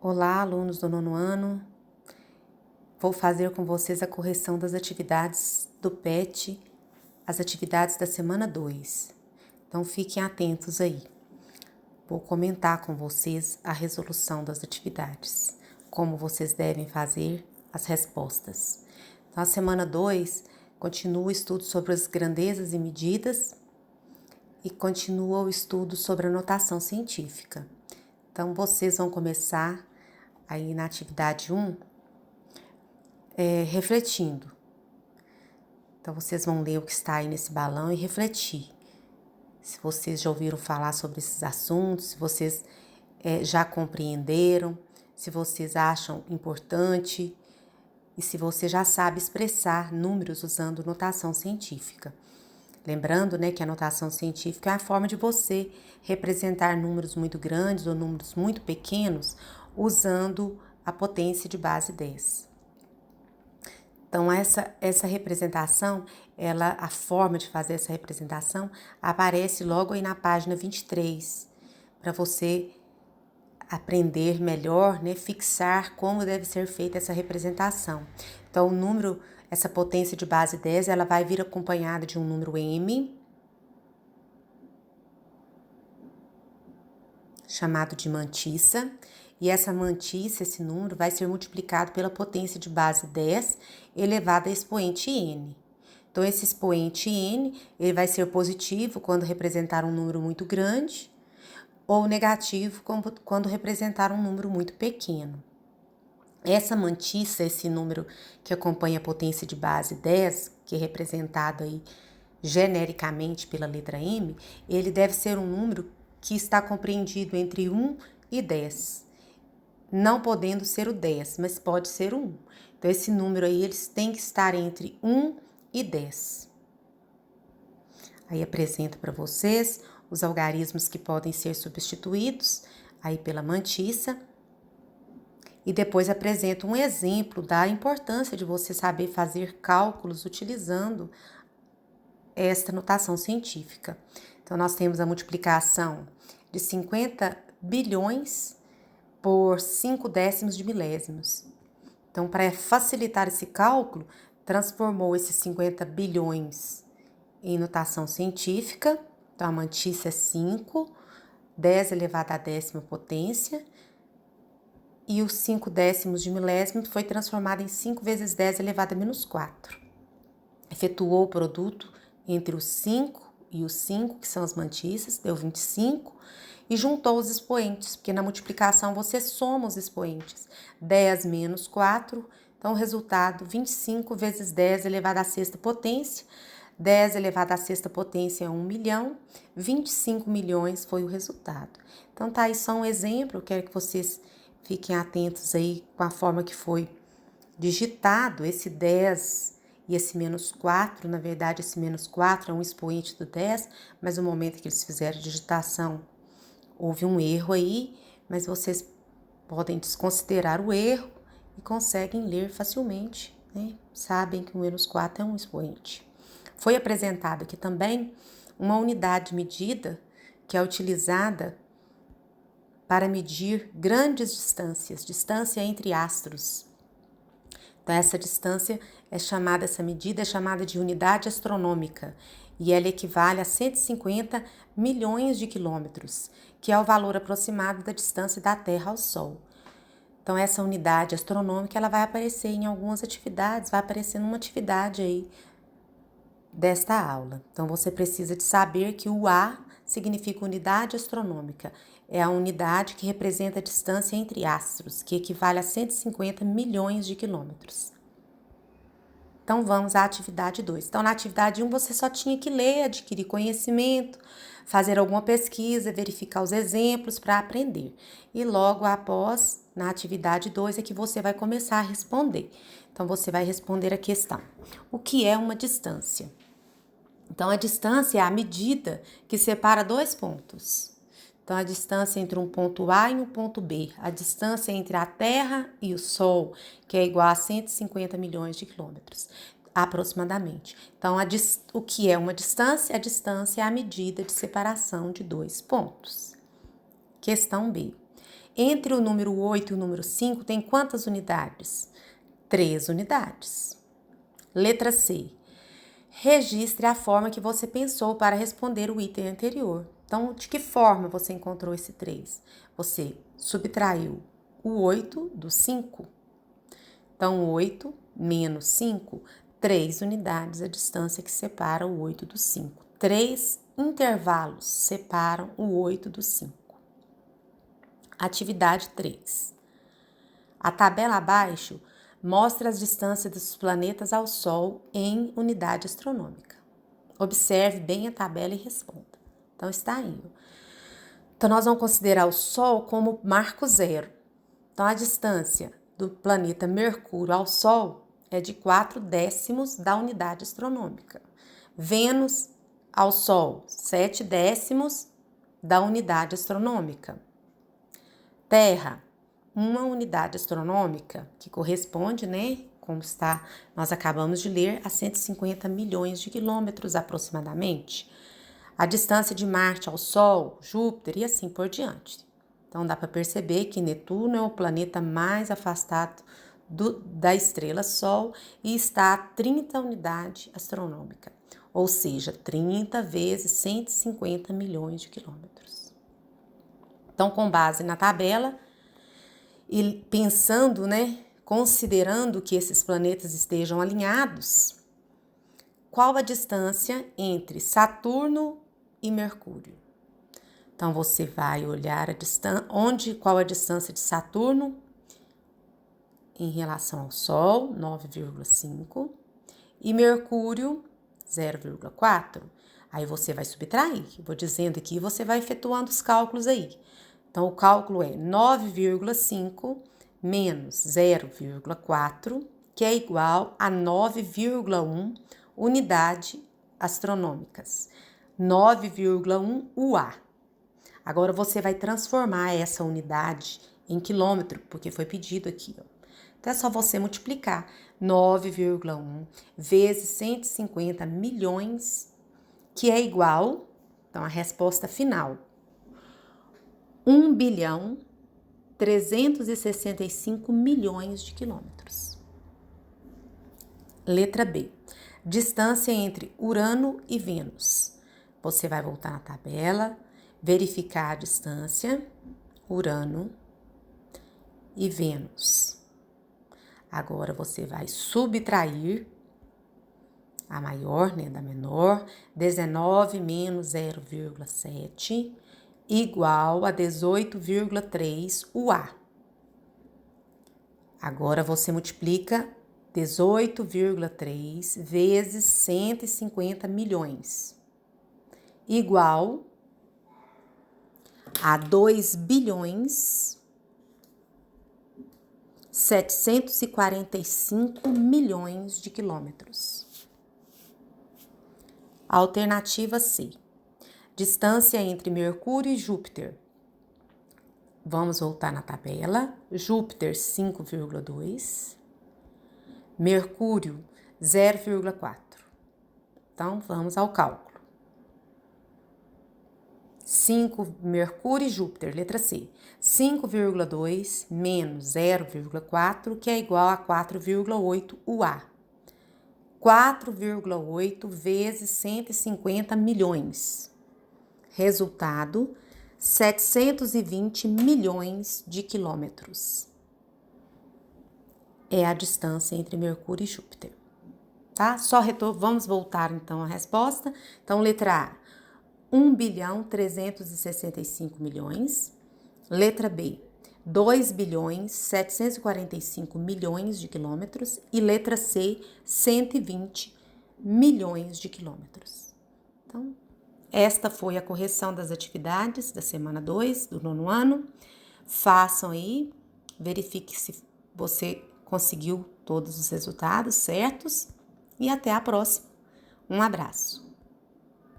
Olá, alunos do nono ano. Vou fazer com vocês a correção das atividades do PET, as atividades da semana 2. Então, fiquem atentos aí. Vou comentar com vocês a resolução das atividades, como vocês devem fazer as respostas. Então, a semana 2 continua o estudo sobre as grandezas e medidas e continua o estudo sobre a notação científica. Então, vocês vão começar aí na atividade 1, refletindo. Então, vocês vão ler o que está aí nesse balão e refletir. Se vocês já ouviram falar sobre esses assuntos, se vocês já compreenderam, se vocês acham importante e se você já sabe expressar números usando notação científica. Lembrando, que a notação científica é a forma de você representar números muito grandes ou números muito pequenos usando a potência de base 10. Então, essa representação, a forma de fazer essa representação aparece logo aí na página 23, para você aprender melhor, fixar como deve ser feita essa representação. Então, o número, essa potência de base 10, ela vai vir acompanhada de um número m, chamado de mantissa, e essa mantissa, esse número, vai ser multiplicado pela potência de base 10 elevada a expoente n. Então, esse expoente n, ele vai ser positivo quando representar um número muito grande, ou negativo quando representar um número muito pequeno. Essa mantissa, esse número que acompanha a potência de base 10, que é representado aí genericamente pela letra m, ele deve ser um número que está compreendido entre 1 e 10. Não podendo ser o 10, mas pode ser o 1. Então, esse número aí, eles têm que estar entre 1 e 10. Aí, apresento para vocês os algarismos que podem ser substituídos aí pela mantissa. E depois apresento um exemplo da importância de você saber fazer cálculos utilizando esta notação científica. Então, nós temos a multiplicação de 50 bilhões por 5 décimos de milésimos. Então, para facilitar esse cálculo, transformou esses 50 bilhões em notação científica. Então, a mantissa é 5, 10 elevado à décima potência, e os 5 décimos de milésimo foi transformado em 5 vezes 10 elevado a menos 4. Efetuou o produto entre os 5 e os 5, que são as mantissas, deu 25, e juntou os expoentes, porque na multiplicação você soma os expoentes. 10 menos 4, então o resultado 25 vezes 10 elevado à sexta potência. 10 elevado à sexta potência é 1 milhão, 25 milhões foi o resultado. Então tá aí só um exemplo, eu quero que vocês fiquem atentos aí com a forma que foi digitado esse 10 e esse menos 4. Na verdade, esse menos 4 é um expoente do 10, mas no momento que eles fizeram a digitação, houve um erro aí, mas vocês podem desconsiderar o erro e conseguem ler facilmente, Sabem que o menos 4 é um expoente. Foi apresentado aqui também uma unidade de medida que é utilizada para medir grandes distâncias, distância entre astros. Então, essa medida é chamada de unidade astronômica e ela equivale a 150 milhões de quilômetros, que é o valor aproximado da distância da Terra ao Sol. Então, essa unidade astronômica ela vai aparecer em algumas atividades, vai aparecer numa atividade aí desta aula. Então, você precisa de saber que o A significa unidade astronômica. É a unidade que representa a distância entre astros, que equivale a 150 milhões de quilômetros. Então, vamos à atividade 2. Então, na atividade 1, você só tinha que ler, adquirir conhecimento, fazer alguma pesquisa, verificar os exemplos para aprender. E logo após, na atividade 2, é que você vai começar a responder. Então, você vai responder a questão: o que é uma distância? Então, a distância é a medida que separa dois pontos. Então, a distância entre um ponto A e um ponto B, a distância entre a Terra e o Sol, que é igual a 150 milhões de quilômetros, aproximadamente. Então, o que é uma distância? A distância é a medida de separação de dois pontos. Questão B. Entre o número 8 e o número 5 tem quantas unidades? 3 unidades. Letra C. Registre a forma que você pensou para responder o item anterior. Então, de que forma você encontrou esse 3? Você subtraiu o 8 do 5. Então, 8 menos 5, 3 unidades a distância que separa o 8 do 5. 3 intervalos separam o 8 do 5. Atividade 3. A tabela abaixo mostra as distâncias dos planetas ao Sol em unidade astronômica. Observe bem a tabela e responda. Então, está aí. Então, nós vamos considerar o Sol como marco zero. Então, a distância do planeta Mercúrio ao Sol é de 4/10 da unidade astronômica. Vênus ao Sol, 7/10 da unidade astronômica. Terra, uma unidade astronômica, que corresponde, como nós acabamos de ler, a 150 milhões de quilômetros aproximadamente. A distância de Marte ao Sol, Júpiter e assim por diante. Então, dá para perceber que Netuno é o planeta mais afastado da estrela Sol e está a 30 unidades astronômicas, ou seja, 30 vezes 150 milhões de quilômetros. Então, com base na tabela e pensando, considerando que esses planetas estejam alinhados, qual a distância entre Saturno e Mercúrio? Então, você vai olhar qual a distância de Saturno em relação ao Sol, 9,5, e Mercúrio, 0,4. Aí você vai subtrair, vou dizendo aqui, você vai efetuando os cálculos aí. Então, o cálculo é 9,5 menos 0,4, que é igual a 9,1 unidades astronômicas. 9,1 UA. Agora, você vai transformar essa unidade em quilômetro, porque foi pedido aqui, ó. Então, é só você multiplicar 9,1 vezes 150 milhões, que é igual, então, a resposta final, 1.365 milhões de quilômetros. Letra B. Distância entre Urano e Vênus. Você vai voltar na tabela, verificar a distância, Urano e Vênus. Agora, você vai subtrair a maior, da menor, 19 menos 0,7, igual a 18,3 UA. Agora, você multiplica 18,3 vezes 150 milhões, igual a 2 bilhões 745 milhões de quilômetros. Alternativa C. Distância entre Mercúrio e Júpiter. Vamos voltar na tabela. Júpiter, 5,2. Mercúrio, 0,4. Então, vamos ao cálculo. Mercúrio e Júpiter, letra C. 5,2 menos 0,4, que é igual a 4,8 UA. 4,8 vezes 150 milhões. Resultado, 720 milhões de quilômetros. É a distância entre Mercúrio e Júpiter. Tá? Vamos voltar então à resposta. Então, letra A, 1.365 milhões. Letra B, 2.745 milhões de quilômetros. E letra C, 120 milhões de quilômetros. Então, esta foi a correção das atividades da semana 2 do 9º ano. Façam aí, verifique se você conseguiu todos os resultados certos e até a próxima. Um abraço.